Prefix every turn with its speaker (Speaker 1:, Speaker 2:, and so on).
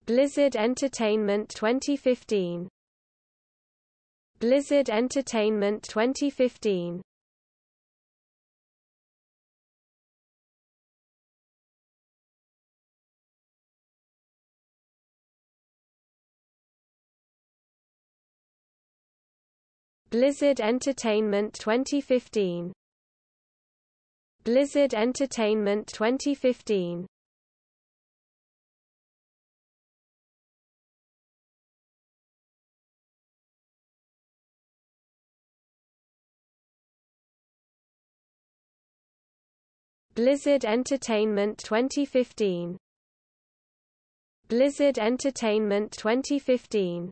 Speaker 1: Blizzard Entertainment 2015. Blizzard Entertainment 2015. Blizzard Entertainment 2015. Blizzard Entertainment 2015. Blizzard Entertainment 2015. Blizzard Entertainment 2015.